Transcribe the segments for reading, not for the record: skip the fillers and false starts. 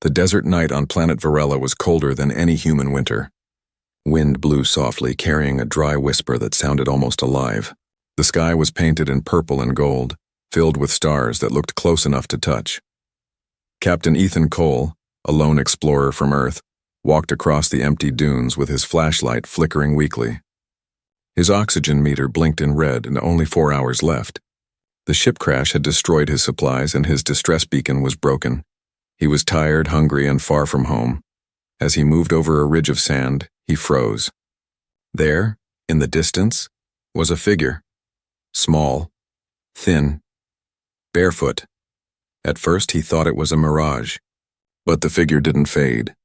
The desert night on planet Varela was colder than any human winter. Wind blew softly, carrying a dry whisper that sounded almost alive. The sky was painted in purple and gold, filled with stars that looked close enough to touch. Captain Ethan Cole, a lone explorer from Earth, walked across the empty dunes with his flashlight flickering weakly. His oxygen meter blinked in red and only 4 hours left. The ship crash had destroyed his supplies and his distress beacon was broken. He was tired, hungry, and far from home. As he moved over a ridge of sand, he froze. There, in the distance, was a figure. Small, thin, barefoot. At first he thought it was a mirage, but the figure didn't fade.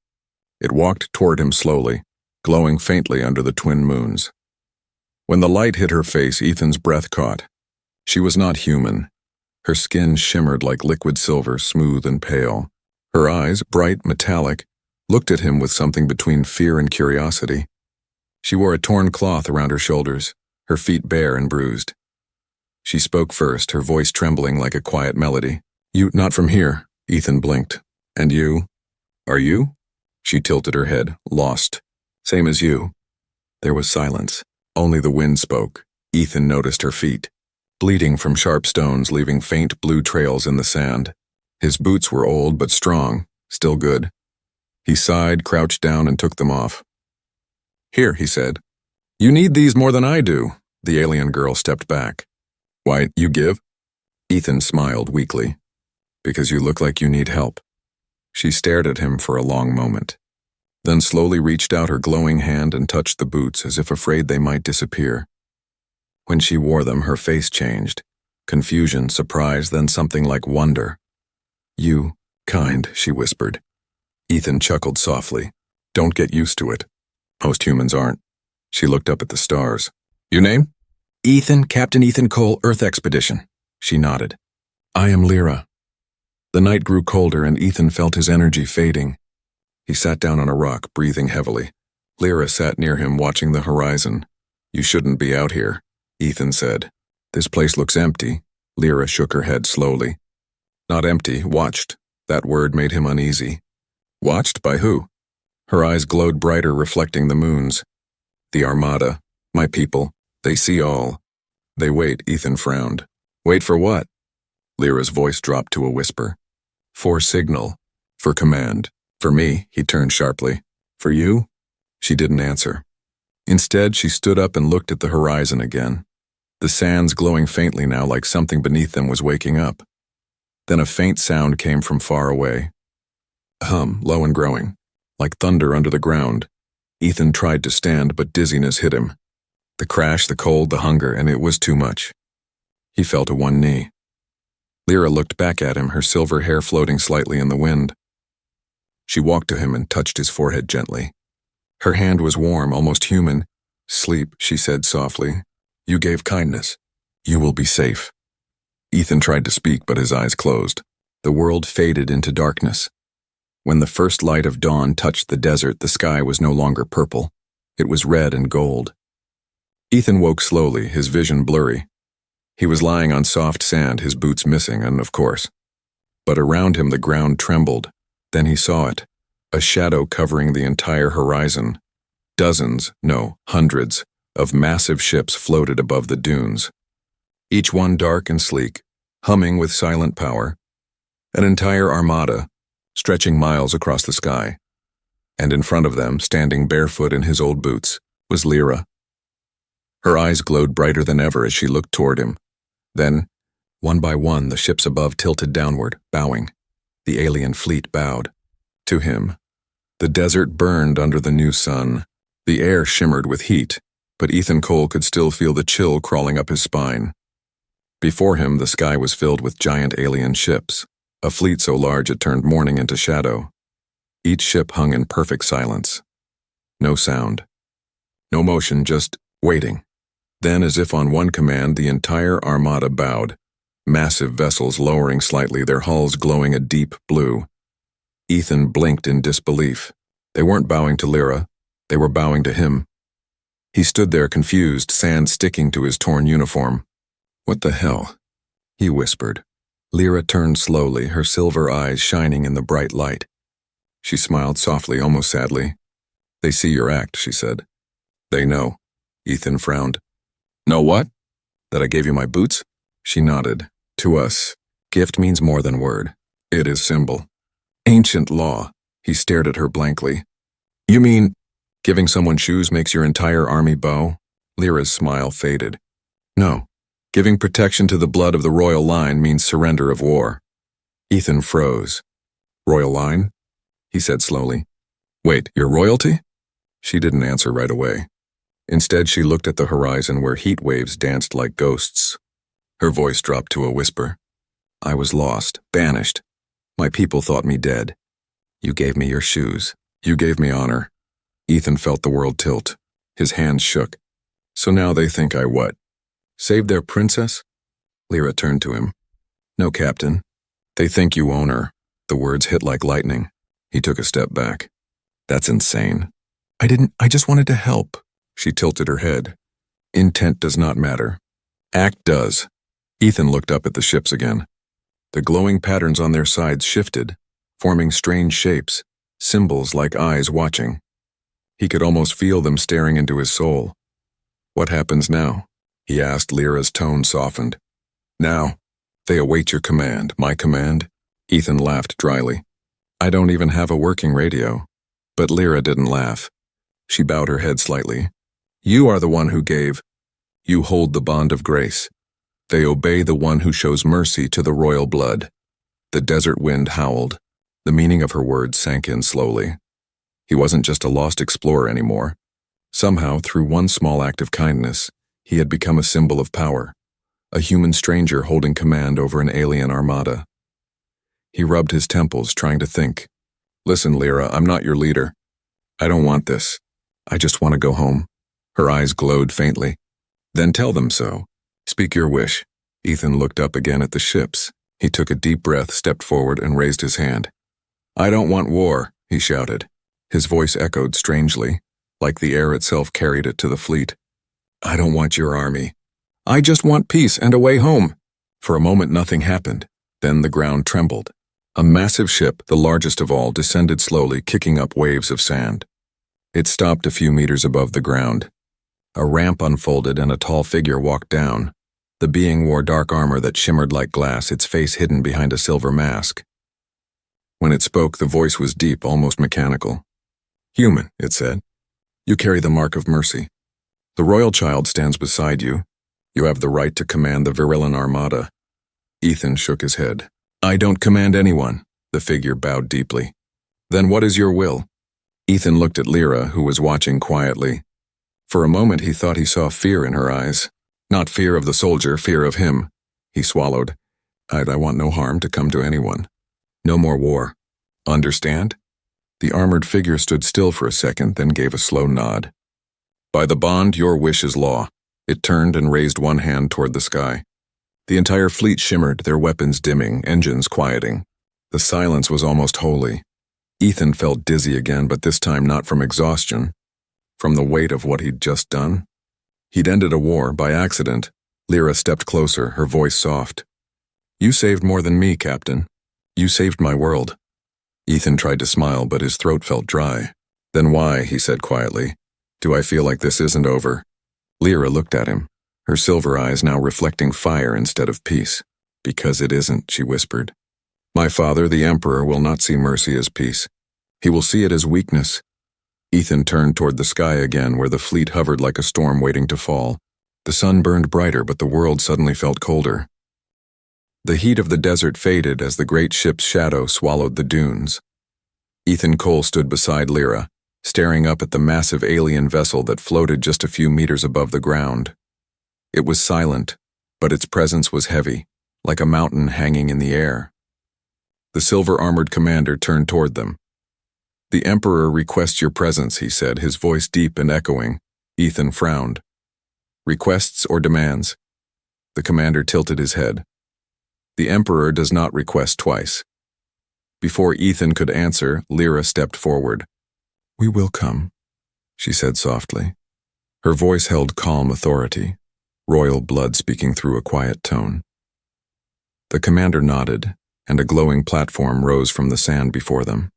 It walked toward him slowly, glowing faintly under the twin moons. When the light hit her face, Ethan's breath caught. She was not human. Her skin shimmered like liquid silver, smooth and pale. Her eyes, bright, metallic, looked at him with something between fear and curiosity. She wore a torn cloth around her shoulders, her feet bare and bruised. She spoke first, her voice trembling like a quiet melody. "You, not from here," Ethan blinked. "And you? Are you?" She tilted her head, lost. "Same as you." There was silence. Only the wind spoke. Ethan noticed her feet, bleeding from sharp stones, leaving faint blue trails in the sand. His boots were old but strong, still good. He sighed, crouched down, and took them off. "Here," he said. "You need these more than I do." The alien girl stepped back. "Why, you give?" Ethan smiled weakly. "Because you look like you need help." She stared at him for a long moment, then slowly reached out her glowing hand and touched the boots as if afraid they might disappear. When she wore them, her face changed. Confusion, surprise, then something like wonder. "You, kind," she whispered. Ethan chuckled softly. "Don't get used to it. Most humans aren't." She looked up at the stars. "Your name?" "Ethan, Captain Ethan Cole, Earth Expedition." She nodded. "I am Lyra." The night grew colder and Ethan felt his energy fading. He sat down on a rock, breathing heavily. Lyra sat near him, watching the horizon. "You shouldn't be out here," Ethan said. "This place looks empty." Lyra shook her head slowly. "Not empty, watched." That word made him uneasy. "Watched by who?" Her eyes glowed brighter, reflecting the moons. "The Armada, my people, they see all." "They wait," Ethan frowned. "Wait for what?" Lyra's voice dropped to a whisper. "For signal. For command. For me," he turned sharply. "For you?" She didn't answer. Instead, she stood up and looked at the horizon again. The sands glowing faintly now, like something beneath them was waking up. Then a faint sound came from far away. A hum, low and growing, like thunder under the ground. Ethan tried to stand, but dizziness hit him. The crash, the cold, the hunger, and it was too much. He fell to one knee. Lyra looked back at him, her silver hair floating slightly in the wind. She walked to him and touched his forehead gently. Her hand was warm, almost human. "Sleep," she said softly. "You gave kindness. You will be safe." Ethan tried to speak, but his eyes closed. The world faded into darkness. When the first light of dawn touched the desert, the sky was no longer purple. It was red and gold. Ethan woke slowly, his vision blurry. He was lying on soft sand, his boots missing, and of course. But around him the ground trembled. Then he saw it, a shadow covering the entire horizon. Dozens, no, hundreds, of massive ships floated above the dunes. Each one dark and sleek, humming with silent power. An entire armada, stretching miles across the sky. And in front of them, standing barefoot in his old boots, was Lyra. Her eyes glowed brighter than ever as she looked toward him. Then, one by one, the ships above tilted downward, bowing. The alien fleet bowed. To him. The desert burned under the new sun. The air shimmered with heat, but Ethan Cole could still feel the chill crawling up his spine. Before him, the sky was filled with giant alien ships, a fleet so large it turned morning into shadow. Each ship hung in perfect silence. No sound. No motion, just waiting. Then, as if on one command, the entire armada bowed, massive vessels lowering slightly, their hulls glowing a deep blue. Ethan blinked in disbelief. They weren't bowing to Lyra, they were bowing to him. He stood there confused, sand sticking to his torn uniform. "What the hell?" he whispered. Lyra turned slowly, her silver eyes shining in the bright light. She smiled softly, almost sadly. They see your act, she said. They know. Ethan frowned. Know what? That I gave you my boots? She nodded. To us, gift means more than word. It is symbol. Ancient law. He stared at her blankly. You mean, giving someone shoes makes your entire army bow? Lyra's smile faded. No. Giving protection to the blood of the royal line means surrender of war. Ethan froze. Royal line? He said slowly. Wait, your royalty? She didn't answer right away. Instead, she looked at the horizon where heat waves danced like ghosts. Her voice dropped to a whisper. I was lost, banished. My people thought me dead. You gave me your shoes. You gave me honor. Ethan felt the world tilt. His hands shook. So now they think I what? Saved their princess? Lyra turned to him. No, Captain. They think you own her. The words hit like lightning. He took a step back. That's insane. I just wanted to help. She tilted her head. Intent does not matter. Act does. Ethan looked up at the ships again. The glowing patterns on their sides shifted, forming strange shapes, symbols like eyes watching. He could almost feel them staring into his soul. What happens now? He asked. Lyra's tone softened. Now, they await your command. My command? Ethan laughed dryly. I don't even have a working radio. But Lyra didn't laugh. She bowed her head slightly. You are the one who gave. You hold the bond of grace. They obey the one who shows mercy to the royal blood. The desert wind howled. The meaning of her words sank in slowly. He wasn't just a lost explorer anymore. Somehow, through one small act of kindness, he had become a symbol of power, a human stranger holding command over an alien armada. He rubbed his temples, trying to think. Listen, Lyra, I'm not your leader. I don't want this. I just want to go home. Her eyes glowed faintly. Then tell them so. Speak your wish. Ethan looked up again at the ships. He took a deep breath, stepped forward, and raised his hand. I don't want war, he shouted. His voice echoed strangely, like the air itself carried it to the fleet. I don't want your army. I just want peace and a way home. For a moment nothing happened. Then the ground trembled. A massive ship, the largest of all, descended slowly, kicking up waves of sand. It stopped a few meters above the ground. A ramp unfolded and a tall figure walked down. The being wore dark armor that shimmered like glass, its face hidden behind a silver mask. When it spoke, the voice was deep, almost mechanical. Human, it said. You carry the mark of mercy. The royal child stands beside you. You have the right to command the Virillan Armada. Ethan shook his head. I don't command anyone. The figure bowed deeply. Then what is your will? Ethan looked at Lyra, who was watching quietly. For a moment he thought he saw fear in her eyes. Not fear of the soldier, fear of him. He swallowed. I want no harm to come to anyone. No more war. Understand? The armored figure stood still for a second, then gave a slow nod. By the bond, your wish is law. It turned and raised one hand toward the sky. The entire fleet shimmered, their weapons dimming, engines quieting. The silence was almost holy. Ethan felt dizzy again, but this time not from exhaustion. From the weight of what he'd just done. He'd ended a war by accident. Lyra stepped closer, her voice soft. You saved more than me, Captain. You saved my world. Ethan tried to smile, but his throat felt dry. Then why, he said quietly, do I feel like this isn't over? Lyra looked at him, her silver eyes now reflecting fire instead of peace. Because it isn't, she whispered. My father, the Emperor, will not see mercy as peace. He will see it as weakness. Ethan turned toward the sky again, where the fleet hovered like a storm waiting to fall. The sun burned brighter, but the world suddenly felt colder. The heat of the desert faded as the great ship's shadow swallowed the dunes. Ethan Cole stood beside Lyra, staring up at the massive alien vessel that floated just a few meters above the ground. It was silent, but its presence was heavy, like a mountain hanging in the air. The silver-armored commander turned toward them. The Emperor requests your presence, he said, his voice deep and echoing. Ethan frowned. Requests or demands? The commander tilted his head. The Emperor does not request twice. Before Ethan could answer, Lyra stepped forward. We will come, she said softly. Her voice held calm authority, royal blood speaking through a quiet tone. The commander nodded, and a glowing platform rose from the sand before them.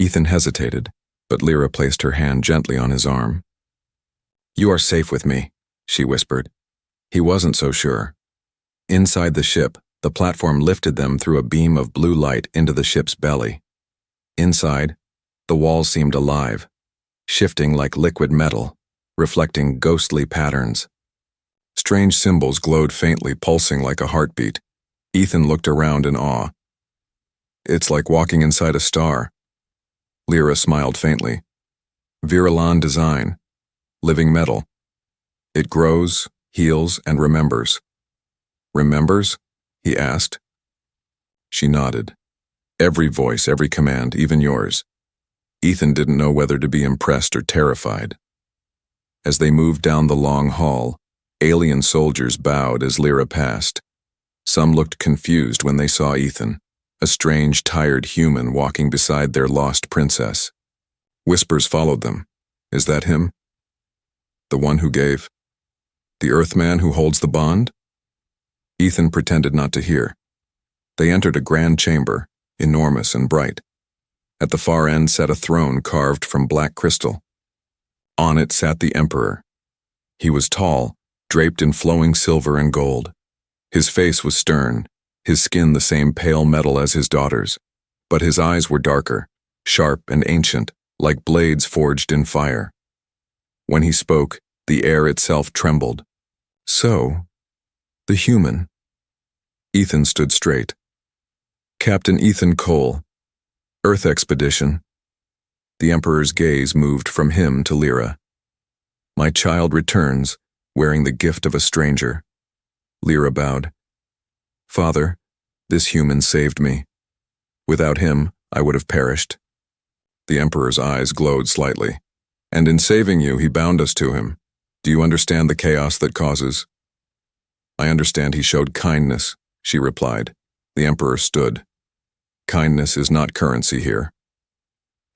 Ethan hesitated, but Lyra placed her hand gently on his arm. "You are safe with me," she whispered. He wasn't so sure. Inside the ship, the platform lifted them through a beam of blue light into the ship's belly. Inside, the walls seemed alive, shifting like liquid metal, reflecting ghostly patterns. Strange symbols glowed faintly, pulsing like a heartbeat. Ethan looked around in awe. "It's like walking inside a star." Lyra smiled faintly. "Virilan design. Living metal. It grows, heals, and remembers." "Remembers?" he asked. She nodded. "Every voice, every command, even yours." Ethan didn't know whether to be impressed or terrified. As they moved down the long hall, alien soldiers bowed as Lyra passed. Some looked confused when they saw Ethan, a strange, tired human walking beside their lost princess. Whispers followed them. "Is that him? The one who gave? The Earthman who holds the bond?" Ethan pretended not to hear. They entered a grand chamber, enormous and bright. At the far end sat a throne carved from black crystal. On it sat the Emperor. He was tall, draped in flowing silver and gold. His face was stern, his skin the same pale metal as his daughter's, but his eyes were darker, sharp and ancient, like blades forged in fire. When he spoke, the air itself trembled. "So, the human." Ethan stood straight. "Captain Ethan Cole, Earth Expedition." The Emperor's gaze moved from him to Lyra. "My child returns, wearing the gift of a stranger." Lyra bowed. "Father, this human saved me. Without him, I would have perished." The Emperor's eyes glowed slightly. "And in saving you, he bound us to him. Do you understand the chaos that causes?" "I understand he showed kindness," she replied. The Emperor stood. "Kindness is not currency here."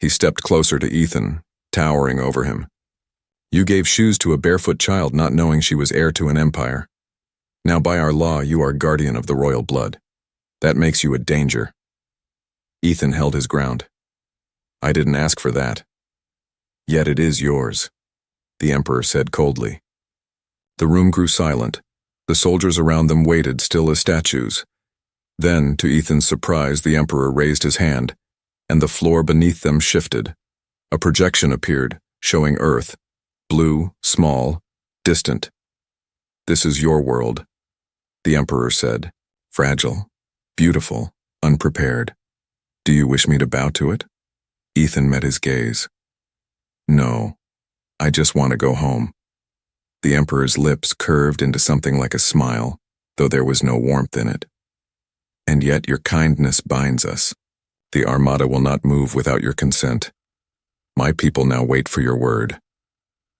He stepped closer to Ethan, towering over him. "You gave shoes to a barefoot child not knowing she was heir to an empire. Now by our law you are guardian of the royal blood. That makes you a danger." Ethan held his ground. "I didn't ask for that." "Yet it is yours," the Emperor said coldly. The room grew silent. The soldiers around them waited, still as statues. Then, to Ethan's surprise, the Emperor raised his hand, and the floor beneath them shifted. A projection appeared, showing Earth, blue, small, distant. "This is your world," the Emperor said, "fragile, beautiful, unprepared. Do you wish me to bow to it?" Ethan met his gaze. "No, I just want to go home." The Emperor's lips curved into something like a smile, though there was no warmth in it. "And yet your kindness binds us. The Armada will not move without your consent. My people now wait for your word."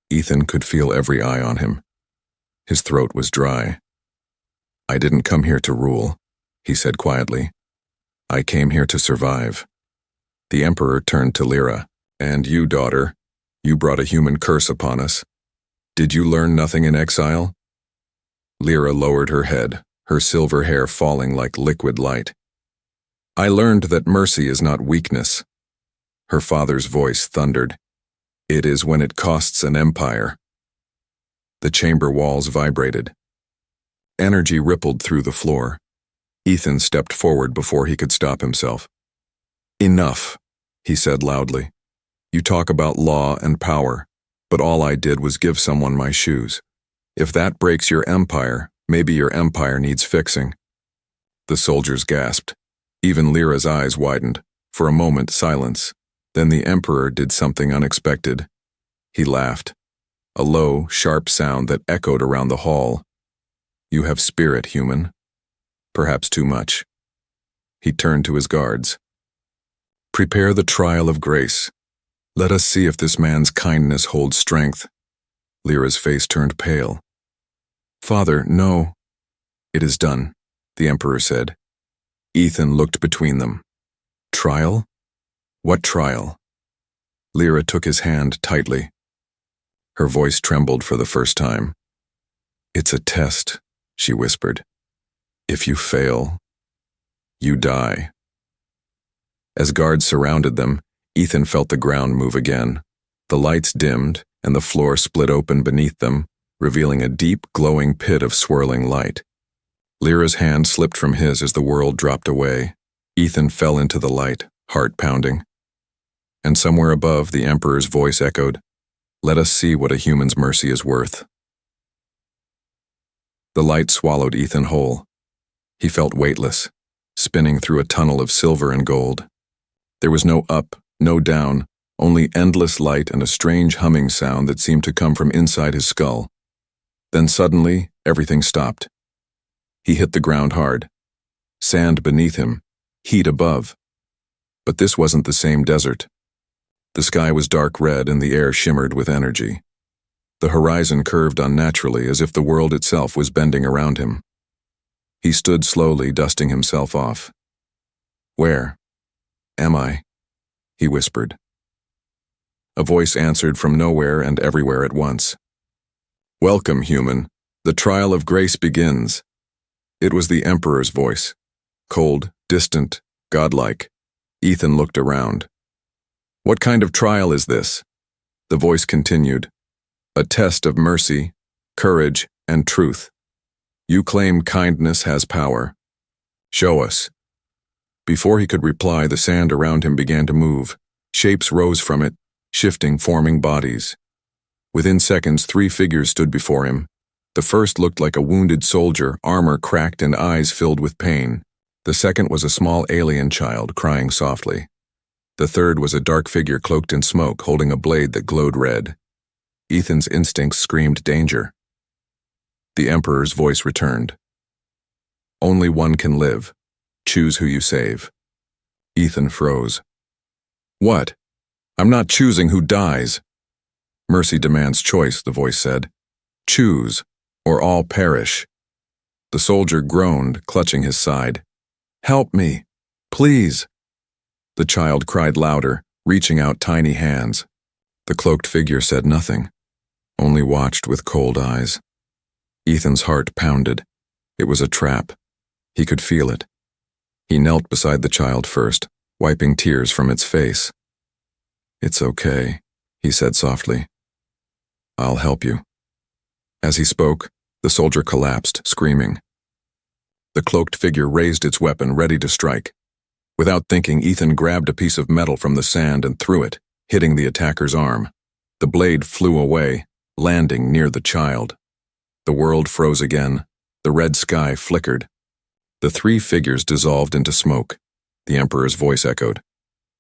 Ethan could feel every eye on him. His throat was dry. "I didn't come here to rule," he said quietly. "I came here to survive." The Emperor turned to Lyra. "And you, daughter, you brought a human curse upon us. Did you learn nothing in exile?" Lyra lowered her head, her silver hair falling like liquid light. "I learned that mercy is not weakness." Her father's voice thundered. "It is when it costs an empire." The chamber walls vibrated. Energy rippled through the floor. Ethan stepped forward before he could stop himself. "Enough," he said loudly. "You talk about law and power, but all I did was give someone my shoes. If that breaks your empire, maybe your empire needs fixing." The soldiers gasped. Even Lyra's eyes widened. For a moment, silence. Then the Emperor did something unexpected. He laughed. A low, sharp sound that echoed around the hall. "You have spirit, human. Perhaps too much." He turned to his guards. "Prepare the trial of grace. Let us see if this man's kindness holds strength." Lyra's face turned pale. "Father, no." "It is done," the Emperor said. Ethan looked between them. "Trial? What trial?" Lyra took his hand tightly. Her voice trembled for the first time. "It's a test," she whispered. "If you fail, you die." As guards surrounded them, Ethan felt the ground move again. The lights dimmed, and the floor split open beneath them, revealing a deep, glowing pit of swirling light. Lyra's hand slipped from his as the world dropped away. Ethan fell into the light, heart pounding. And somewhere above, the Emperor's voice echoed, "Let us see what a human's mercy is worth." The light swallowed Ethan whole. He felt weightless, spinning through a tunnel of silver and gold. There was no up, no down, only endless light and a strange humming sound that seemed to come from inside his skull. Then suddenly, everything stopped. He hit the ground hard. Sand beneath him, heat above. But this wasn't the same desert. The sky was dark red and the air shimmered with energy. The horizon curved unnaturally as if the world itself was bending around him. He stood slowly, dusting himself off. "Where am I?" he whispered. A voice answered from nowhere and everywhere at once. "Welcome, human. The trial of grace begins." It was the Emperor's voice. Cold, distant, godlike. Ethan looked around. "What kind of trial is this?" The voice continued. "A test of mercy, courage, and truth. You claim kindness has power. Show us." Before he could reply, the sand around him began to move. Shapes rose from it, shifting, forming bodies. Within seconds, 3 figures stood before him. The first looked like a wounded soldier, armor cracked and eyes filled with pain. The second was a small alien child, crying softly. The third was a dark figure cloaked in smoke, holding a blade that glowed red. Ethan's instincts screamed danger. The Emperor's voice returned. "Only one can live. Choose who you save." Ethan froze. "What? I'm not choosing who dies." "Mercy demands choice," the voice said. "Choose, or all perish." The soldier groaned, clutching his side. "Help me, please." The child cried louder, reaching out tiny hands. The cloaked figure said nothing, only watched with cold eyes. Ethan's heart pounded. It was a trap. He could feel it. He knelt beside the child first, wiping tears from its face. "It's okay," he said softly. "I'll help you." As he spoke, the soldier collapsed, screaming. The cloaked figure raised its weapon, ready to strike. Without thinking, Ethan grabbed a piece of metal from the sand and threw it, hitting the attacker's arm. The blade flew away, landing near the child. The world froze again. The red sky flickered. The 3 figures dissolved into smoke. The Emperor's voice echoed.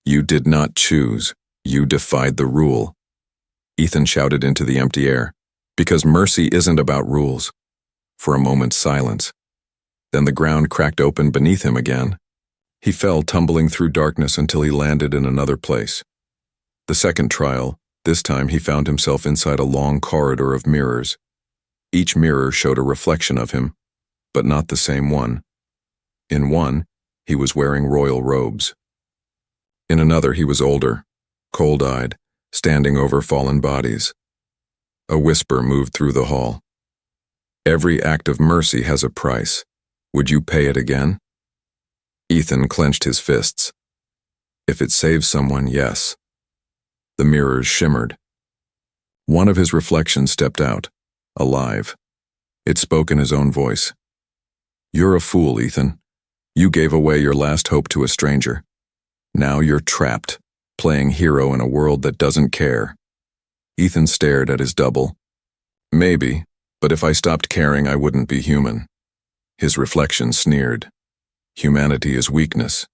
"You did not choose. You defied the rule." Ethan shouted into the empty air, "Because mercy isn't about rules." For a moment, silence. Then the ground cracked open beneath him again. He fell tumbling through darkness until he landed in another place. The second trial, this time he found himself inside a long corridor of mirrors. Each mirror showed a reflection of him, but not the same one. In one, he was wearing royal robes. In another, he was older, cold-eyed, standing over fallen bodies. A whisper moved through the hall. "Every act of mercy has a price. Would you pay it again?" Ethan clenched his fists. "If it saves someone, yes." The mirrors shimmered. One of his reflections stepped out, alive. It spoke in his own voice. "You're a fool, Ethan. You gave away your last hope to a stranger. Now you're trapped, playing hero in a world that doesn't care." Ethan stared at his double. "Maybe, but if I stopped caring, I wouldn't be human." His reflection sneered. "Humanity is weakness."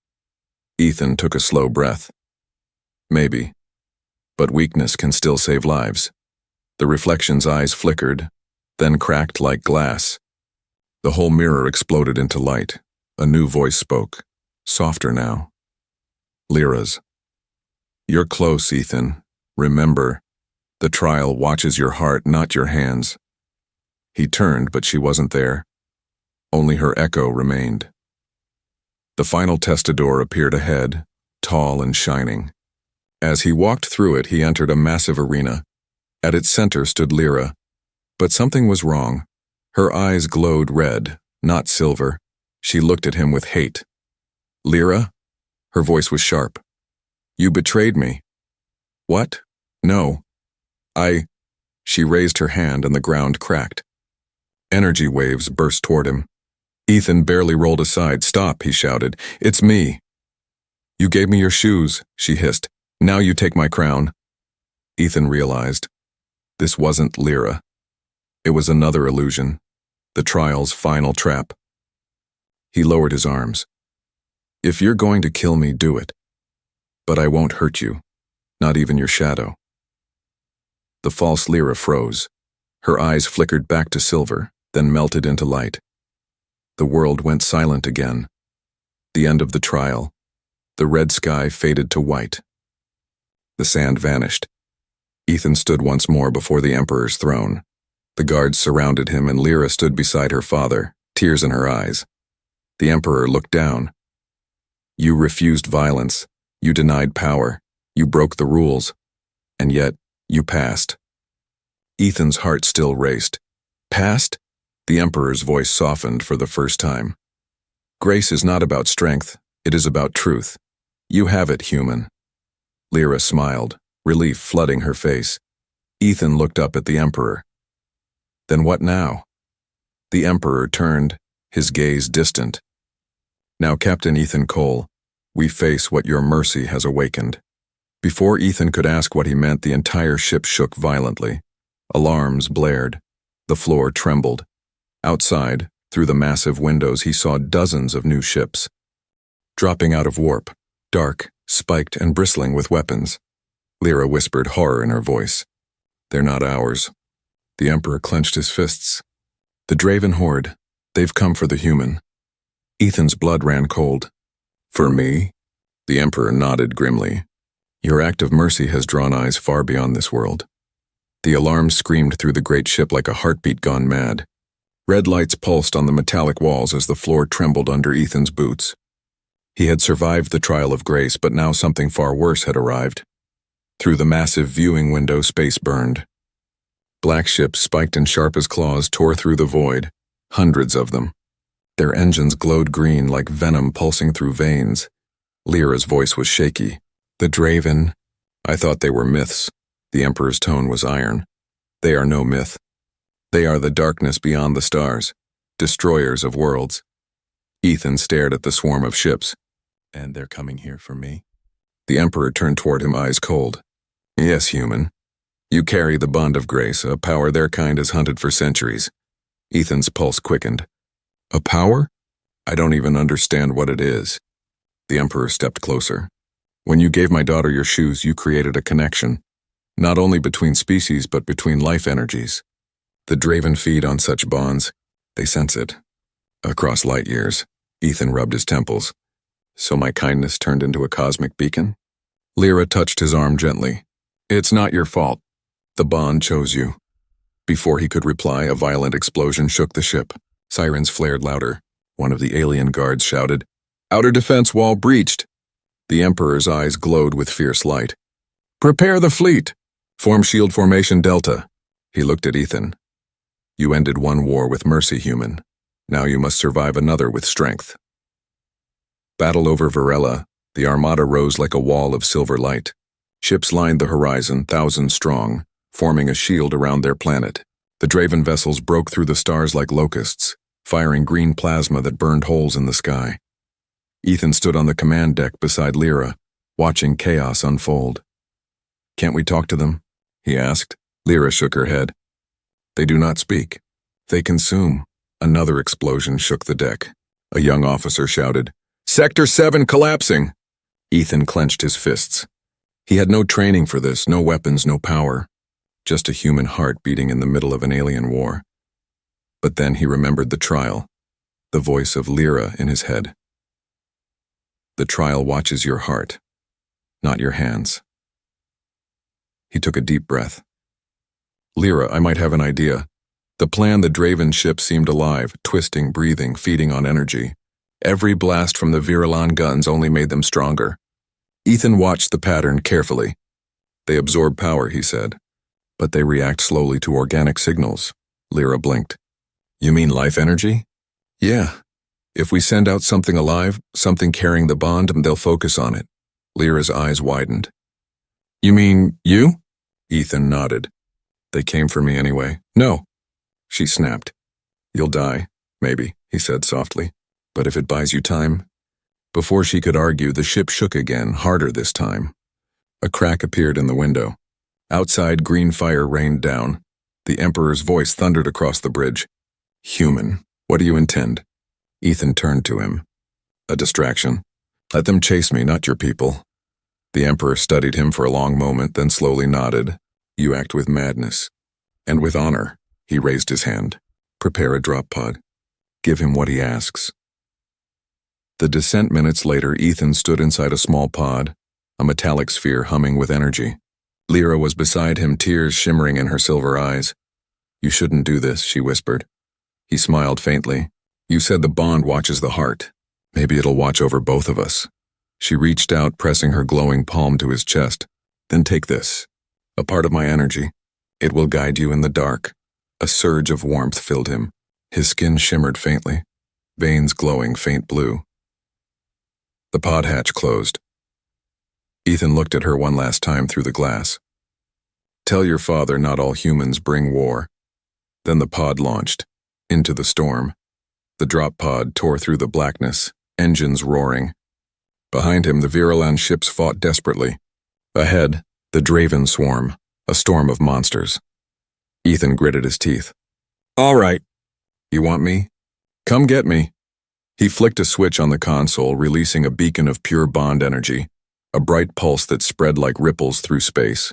Ethan took a slow breath. "Maybe, but weakness can still save lives." The reflection's eyes flickered, then cracked like glass. The whole mirror exploded into light. A new voice spoke, softer now. Lyra's. "You're close, Ethan. Remember, the trial watches your heart, not your hands." He turned, but she wasn't there. Only her echo remained. The final testador appeared ahead, tall and shining. As he walked through it, he entered a massive arena. At its center stood Lyra. But something was wrong. Her eyes glowed red, not silver. She looked at him with hate. "Lyra?" Her voice was sharp. You betrayed me. What? No. She raised her hand and the ground cracked. Energy waves burst toward him. Ethan barely rolled aside. Stop, he shouted. It's me. You gave me your shoes, she hissed. Now you take my crown. Ethan realized. This wasn't Lyra. It was another illusion. The trial's final trap. He lowered his arms. If you're going to kill me, do it. But I won't hurt you. Not even your shadow. The false Lyra froze. Her eyes flickered back to silver, then melted into light. The world went silent again. The end of the trial. The red sky faded to white. The sand vanished. Ethan stood once more before the Emperor's throne. The guards surrounded him and Lyra stood beside her father, tears in her eyes. The Emperor looked down. You refused violence. You denied power. You broke the rules. And yet, you passed. Ethan's heart still raced. Passed? The Emperor's voice softened for the first time. Grace is not about strength. It is about truth. You have it, human. Lyra smiled, relief flooding her face. Ethan looked up at the Emperor. Then what now? The Emperor turned, his gaze distant. Now, Captain Ethan Cole, we face what your mercy has awakened. Before Ethan could ask what he meant, the entire ship shook violently. Alarms blared. The floor trembled. Outside, through the massive windows, he saw dozens of new ships. Dropping out of warp, dark, spiked, and bristling with weapons. Lyra whispered horror in her voice. They're not ours. The Emperor clenched his fists. The Draven Horde, they've come for the human. Ethan's blood ran cold. For me? The Emperor nodded grimly. Your act of mercy has drawn eyes far beyond this world. The alarms screamed through the great ship like a heartbeat gone mad. Red lights pulsed on the metallic walls as the floor trembled under Ethan's boots. He had survived the trial of grace, but now something far worse had arrived. Through the massive viewing window, space burned. Black ships, spiked and sharp as claws, tore through the void, hundreds of them. Their engines glowed green like venom pulsing through veins. Lyra's voice was shaky. The Draven, I thought they were myths. The Emperor's tone was iron. They are no myth. They are the darkness beyond the stars, destroyers of worlds. Ethan stared at the swarm of ships. And they're coming here for me? The Emperor turned toward him, eyes cold. Yes, human. You carry the bond of grace, a power their kind has hunted for centuries. Ethan's pulse quickened. A power? I don't even understand what it is. The Emperor stepped closer. When you gave my daughter your shoes, you created a connection. Not only between species, but between life energies. The Draven feed on such bonds. They sense it. Across light years, Ethan rubbed his temples. So my kindness turned into a cosmic beacon? Lyra touched his arm gently. It's not your fault. The bond chose you. Before he could reply, a violent explosion shook the ship. Sirens flared louder. One of the alien guards shouted, Outer defense wall breached. The Emperor's eyes glowed with fierce light. Prepare the fleet. Form shield formation Delta. He looked at Ethan. You ended one war with mercy, human. Now you must survive another with strength. Battle over Varela, the Armada rose like a wall of silver light. Ships lined the horizon, thousands strong, forming a shield around their planet. The Draven vessels broke through the stars like locusts, firing green plasma that burned holes in the sky. Ethan stood on the command deck beside Lyra, watching chaos unfold. Can't we talk to them? He asked. Lyra shook her head. They do not speak. They consume. Another explosion shook the deck. A young officer shouted, Sector 7 collapsing! Ethan clenched his fists. He had no training for this, no weapons, no power. Just a human heart beating in the middle of an alien war. But then he remembered the trial, the voice of Lyra in his head. The trial watches your heart, not your hands. He took a deep breath. Lyra, I might have an idea. The Draven ship seemed alive, twisting, breathing, feeding on energy. Every blast from the Virilan guns only made them stronger. Ethan watched the pattern carefully. They absorb power, he said. But they react slowly to organic signals. Lyra blinked. You mean life energy? Yeah. If we send out something alive, something carrying the bond, they'll focus on it. Lyra's eyes widened. You mean you? Ethan nodded. They came for me anyway. No, she snapped. You'll die, maybe, he said softly. But if it buys you time. Before she could argue, the ship shook again, harder this time. A crack appeared in the window. Outside, green fire rained down. The Emperor's voice thundered across the bridge. Human, what do you intend? Ethan turned to him. A distraction. Let them chase me, not your people. The Emperor studied him for a long moment, then slowly nodded. You act with madness. And with honor. He raised his hand. Prepare a drop pod. Give him what he asks. The descent minutes later, Ethan stood inside a small pod, a metallic sphere humming with energy. Lyra was beside him, tears shimmering in her silver eyes. You shouldn't do this, she whispered. He smiled faintly. You said the bond watches the heart. Maybe it'll watch over both of us. She reached out, pressing her glowing palm to his chest. Then take this. A part of my energy. It will guide you in the dark. A surge of warmth filled him. His skin shimmered faintly, veins glowing faint blue. The pod hatch closed. Ethan looked at her one last time through the glass. Tell your father not all humans bring war. Then the pod launched, into the storm. The drop pod tore through the blackness, engines roaring. Behind him, the Virilan ships fought desperately. Ahead, the Draven swarm, a storm of monsters. Ethan gritted his teeth. All right. You want me? Come get me. He flicked a switch on the console, releasing a beacon of pure bond energy, a bright pulse that spread like ripples through space.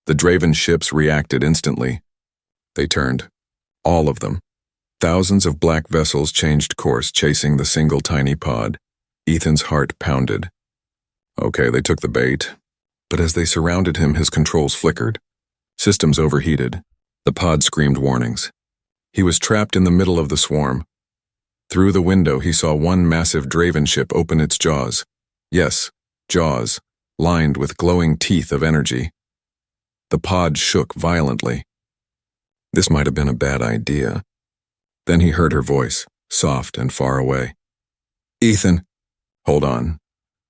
The Draven ships reacted instantly. They turned. All of them. Thousands of black vessels changed course, chasing the single tiny pod. Ethan's heart pounded. Okay, they took the bait. But as they surrounded him, his controls flickered. Systems overheated. The pod screamed warnings. He was trapped in the middle of the swarm. Through the window, he saw one massive Draven ship open its jaws. Yes, jaws, lined with glowing teeth of energy. The pod shook violently. This might have been a bad idea. Then he heard her voice, soft and far away. Ethan. Hold on.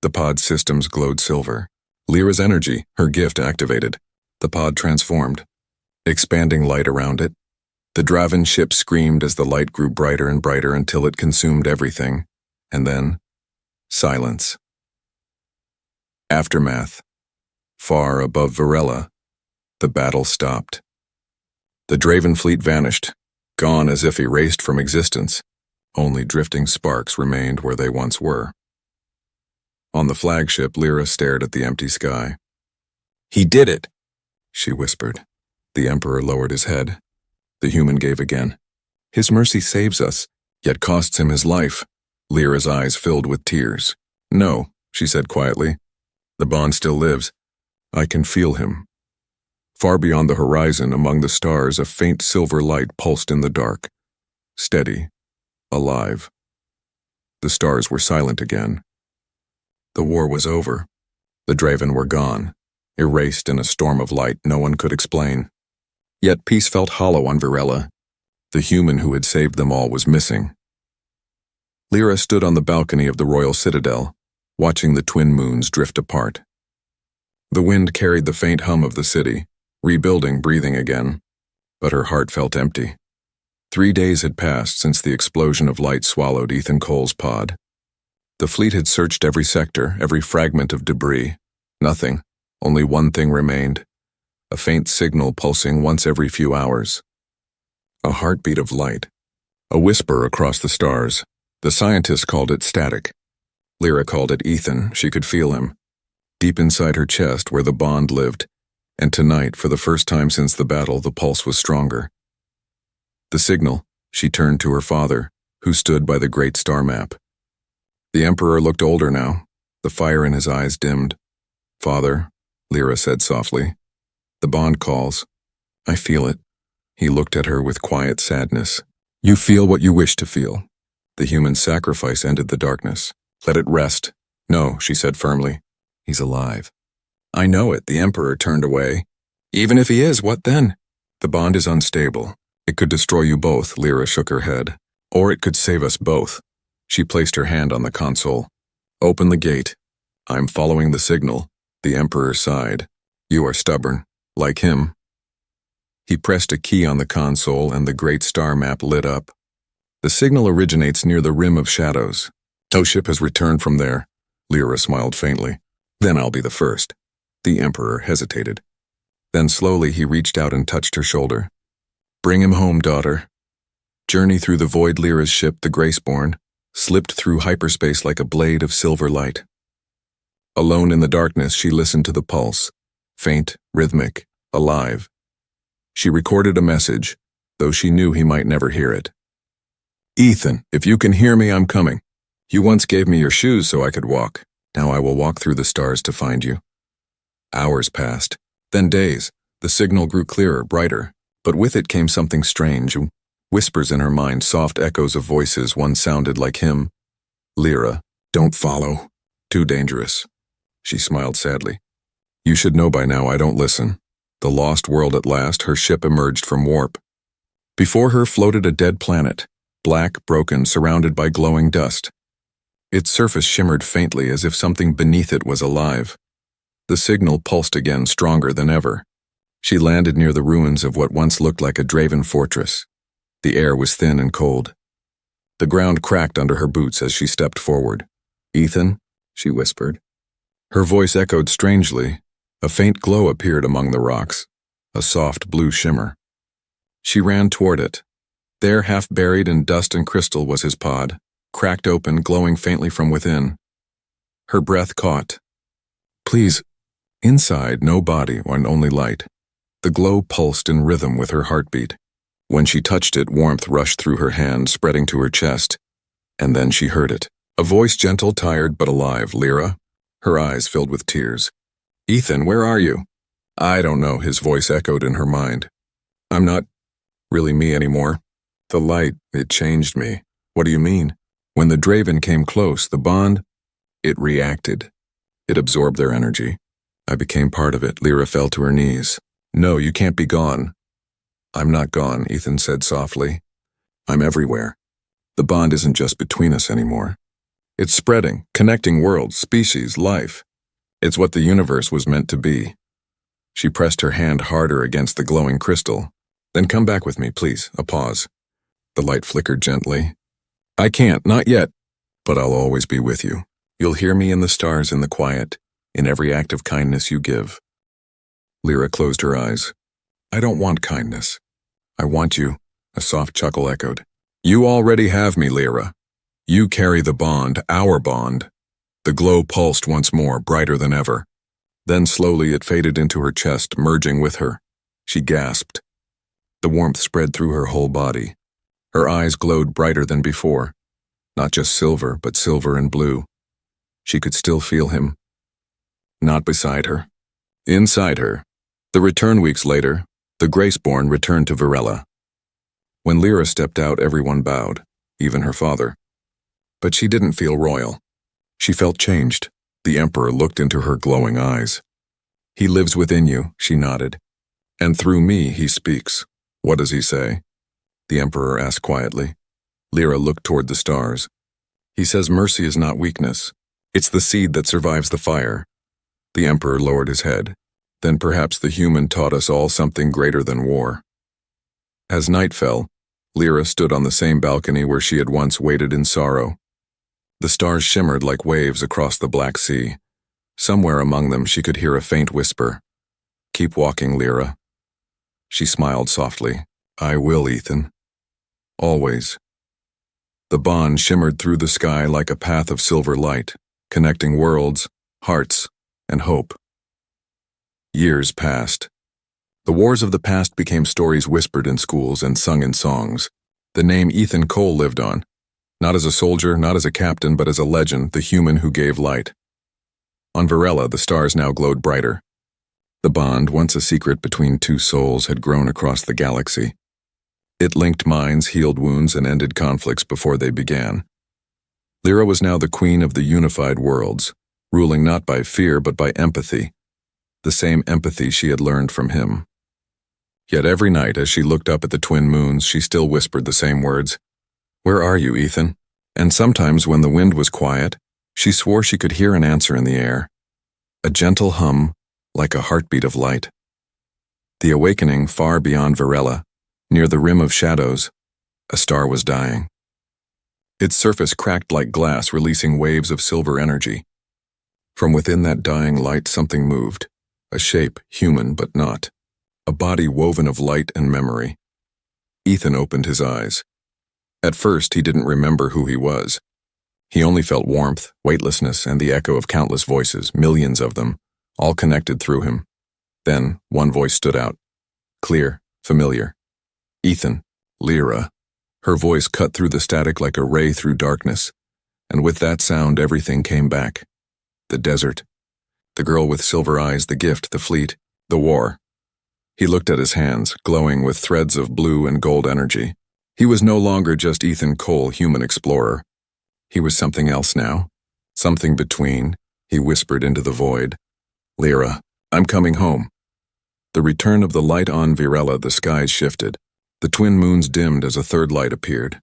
The pod's systems glowed silver. Lyra's energy, her gift, activated. The pod transformed, expanding light around it. The Draven ship screamed as the light grew brighter and brighter until it consumed everything. And then, silence. Aftermath. Far above Varela, the battle stopped. The Draven fleet vanished, gone as if erased from existence. Only drifting sparks remained where they once were. On the flagship, Lyra stared at the empty sky. He did it, she whispered. The Emperor lowered his head. The human gave again. His mercy saves us, yet costs him his life. Lyra's eyes filled with tears. No, she said quietly. The bond still lives. I can feel him. Far beyond the horizon, among the stars, a faint silver light pulsed in the dark. Steady. Alive. The stars were silent again. The war was over. The Draven were gone, erased in a storm of light no one could explain. Yet peace felt hollow on Varela. The human who had saved them all was missing. Lyra stood on the balcony of the royal citadel, watching the twin moons drift apart. The wind carried the faint hum of the city, rebuilding, breathing again. But her heart felt empty. 3 days had passed since the explosion of light swallowed Ethan Cole's pod. The fleet had searched every sector, every fragment of debris. Nothing. Only one thing remained. A faint signal pulsing once every few hours. A heartbeat of light. A whisper across the stars. The scientists called it static. Lyra called it Ethan. She could feel him. Deep inside her chest where the bond lived. And tonight, for the first time since the battle, the pulse was stronger. The signal, she turned to her father, who stood by the great star map. The Emperor looked older now. The fire in his eyes dimmed. Father, Lyra said softly. The bond calls. I feel it. He looked at her with quiet sadness. You feel what you wish to feel. The human sacrifice ended the darkness. Let it rest. No, she said firmly. He's alive. I know it, the Emperor turned away. Even if he is, what then? The bond is unstable. It could destroy you both, Lyra shook her head. Or it could save us both. She placed her hand on the console. Open the gate. I'm following the signal, the Emperor sighed. You are stubborn, like him. He pressed a key on the console and the great star map lit up. The signal originates near the rim of shadows. No ship has returned from there. Lyra smiled faintly. Then I'll be the first. The Emperor hesitated. Then slowly he reached out and touched her shoulder. Bring him home, daughter. Journey through the void. Lyra's ship, the Graceborn, slipped through hyperspace like a blade of silver light. Alone in the darkness, she listened to the pulse, faint, rhythmic, alive. She recorded a message, though she knew he might never hear it. Ethan, if you can hear me, I'm coming. You once gave me your shoes so I could walk. Now I will walk through the stars to find you. Hours passed, then days. The signal grew clearer, brighter, but with it came something strange. Whispers in her mind, soft echoes of voices. One sounded like him. Lyra, don't follow. Too dangerous. She smiled sadly. You should know by now I don't listen. The lost world at last, her ship emerged from warp. Before her floated a dead planet, black, broken, surrounded by glowing dust. Its surface shimmered faintly as if something beneath it was alive. The signal pulsed again, stronger than ever. She landed near the ruins of what once looked like a Draven fortress. The air was thin and cold. The ground cracked under her boots as she stepped forward. Ethan, she whispered. Her voice echoed strangely. A faint glow appeared among the rocks, a soft blue shimmer. She ran toward it. There, half buried in dust and crystal, was his pod, cracked open, glowing faintly from within. Her breath caught. Please. Inside, no body and only light. The glow pulsed in rhythm with her heartbeat. When she touched it, warmth rushed through her hand, spreading to her chest. And then she heard it. A voice, gentle, tired, but alive. Lyra? Her eyes filled with tears. Ethan, where are you? I don't know, his voice echoed in her mind. I'm not really me anymore. The light, it changed me. What do you mean? When the Draven came close, the bond, it reacted. It absorbed their energy. I became part of it. Lyra fell to her knees. No, you can't be gone. I'm not gone, Ethan said softly. I'm everywhere. The bond isn't just between us anymore. It's spreading, connecting worlds, species, life. It's what the universe was meant to be. She pressed her hand harder against the glowing crystal. Then come back with me, please. A pause. The light flickered gently. I can't, not yet. But I'll always be with you. You'll hear me in the stars, in the quiet, in every act of kindness you give. Lyra closed her eyes. I don't want kindness. I want you, a soft chuckle echoed. You already have me, Lyra. You carry the bond, our bond. The glow pulsed once more, brighter than ever. Then slowly it faded into her chest, merging with her. She gasped. The warmth spread through her whole body. Her eyes glowed brighter than before. Not just silver, but silver and blue. She could still feel him. Not beside her. Inside her. The return weeks later, the Graceborn returned to Varela. When Lyra stepped out, everyone bowed, even her father. But she didn't feel royal. She felt changed. The Emperor looked into her glowing eyes. He lives within you, she nodded. And through me he speaks. What does he say? The Emperor asked quietly. Lyra looked toward the stars. He says mercy is not weakness. It's the seed that survives the fire. The Emperor lowered his head. Then perhaps the human taught us all something greater than war. As night fell, Lyra stood on the same balcony where she had once waited in sorrow. The stars shimmered like waves across the Black Sea. Somewhere among them she could hear a faint whisper. Keep walking, Lyra. She smiled softly. I will, Ethan. Always. The bond shimmered through the sky like a path of silver light, connecting worlds, hearts, and hope. Years passed. The wars of the past became stories whispered in schools and sung in songs. The name Ethan Cole lived on. Not as a soldier, not as a captain, but as a legend, the human who gave light. On Varela, the stars now glowed brighter. The bond, once a secret between two souls, had grown across the galaxy. It linked minds, healed wounds, and ended conflicts before they began. Lyra was now the queen of the unified worlds, ruling not by fear but by empathy, the same empathy she had learned from him. Yet every night as she looked up at the twin moons, she still whispered the same words. Where are you, Ethan? And sometimes when the wind was quiet, She swore she could hear an answer in the air, a gentle hum like a heartbeat of light. The awakening far beyond Varela, near the rim of shadows, a star was dying. Its surface cracked like glass, releasing waves of silver energy. From within that dying light something moved, a shape, human but not, a body woven of light and memory. Ethan opened his eyes. At first he didn't remember who he was. He only felt warmth, weightlessness, and the echo of countless voices, millions of them, all connected through him. Then one voice stood out, clear, familiar. Ethan, Lyra. Her voice cut through the static like a ray through darkness, and with that sound everything came back. The desert, the girl with silver eyes, the gift, the fleet, the war. He looked at his hands, glowing with threads of blue and gold energy. He was no longer just Ethan Cole, human explorer. He was something else now, something between. He whispered into the void. Lyra, I'm coming home. The return of the light on Varela, the skies shifted. The twin moons dimmed as a third light appeared,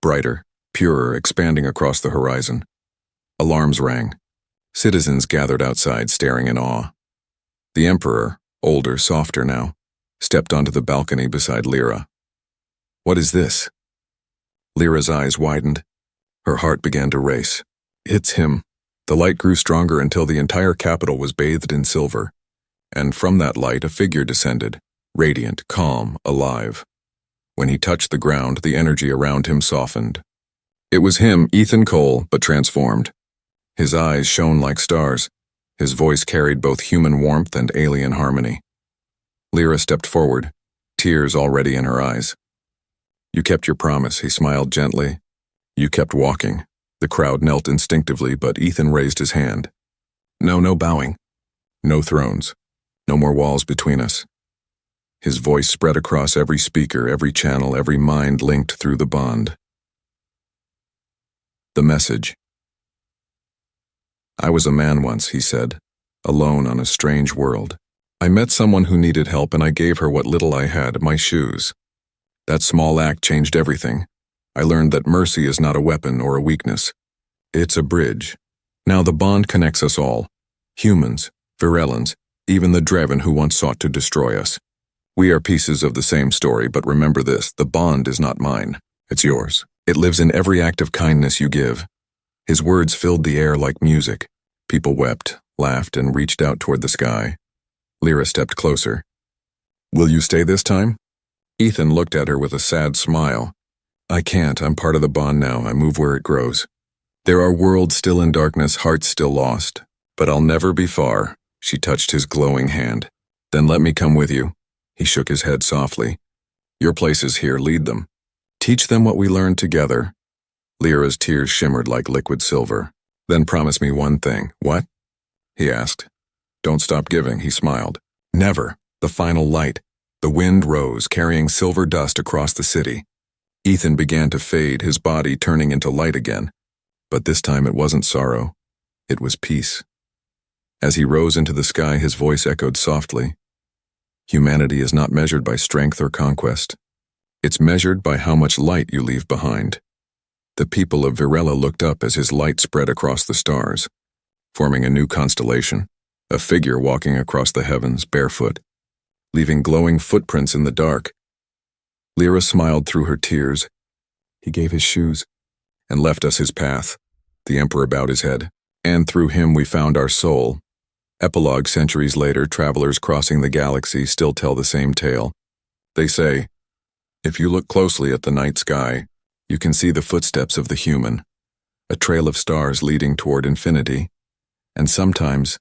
brighter, purer, expanding across the horizon. Alarms rang. Citizens gathered outside, staring in awe. The Emperor, older, softer now, stepped onto the balcony beside Lyra. What is this? Lyra's eyes widened. Her heart began to race. It's him. The light grew stronger until the entire capital was bathed in silver, and from that light a figure descended, radiant, calm, alive. When he touched the ground, the energy around him softened. It was him, Ethan Cole, but transformed. His eyes shone like stars. His voice carried both human warmth and alien harmony. Lyra stepped forward, tears already in her eyes. You kept your promise, he smiled gently. You kept walking. The crowd knelt instinctively, but Ethan raised his hand. No bowing. No thrones. No more walls between us. His voice spread across every speaker, every channel, every mind linked through the bond. The message. I was a man once, he said, alone on a strange world. I met someone who needed help and I gave her what little I had, my shoes. That small act changed everything. I learned that mercy is not a weapon or a weakness. It's a bridge. Now the bond connects us all. Humans, Varelans, even the Draven who once sought to destroy us. We are pieces of the same story, but remember this, the bond is not mine. It's yours. It lives in every act of kindness you give. His words filled the air like music. People wept, laughed, and reached out toward the sky. Lyra stepped closer. Will you stay this time? Ethan looked at her with a sad smile. I can't, I'm part of the bond now, I move where it grows. There are worlds still in darkness, hearts still lost. But I'll never be far. She touched his glowing hand. Then let me come with you. He shook his head softly. Your place is here, lead them. Teach them what we learned together. Lyra's tears shimmered like liquid silver. Then promise me one thing. What? He asked. Don't stop giving, he smiled. Never. The final light. The wind rose, carrying silver dust across the city. Ethan began to fade, his body turning into light again. But this time it wasn't sorrow. It was peace. As he rose into the sky, his voice echoed softly. Humanity is not measured by strength or conquest. It's measured by how much light you leave behind. The people of Varela looked up as his light spread across the stars, forming a new constellation, a figure walking across the heavens, barefoot, leaving glowing footprints in the dark. Lyra smiled through her tears. He gave his shoes and left us his path. The Emperor bowed his head. And through him we found our soul. Epilogue centuries later, travelers crossing the galaxy still tell the same tale. They say, if you look closely at the night sky, you can see the footsteps of the human, a trail of stars leading toward infinity. And sometimes,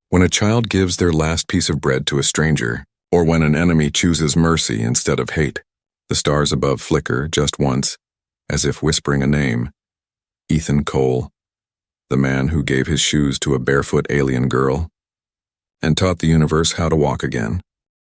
when a child gives their last piece of bread to a stranger, or when an enemy chooses mercy instead of hate, the stars above flicker just once, as if whispering a name. Ethan Cole, the man who gave his shoes to a barefoot alien girl, and taught the universe how to walk again.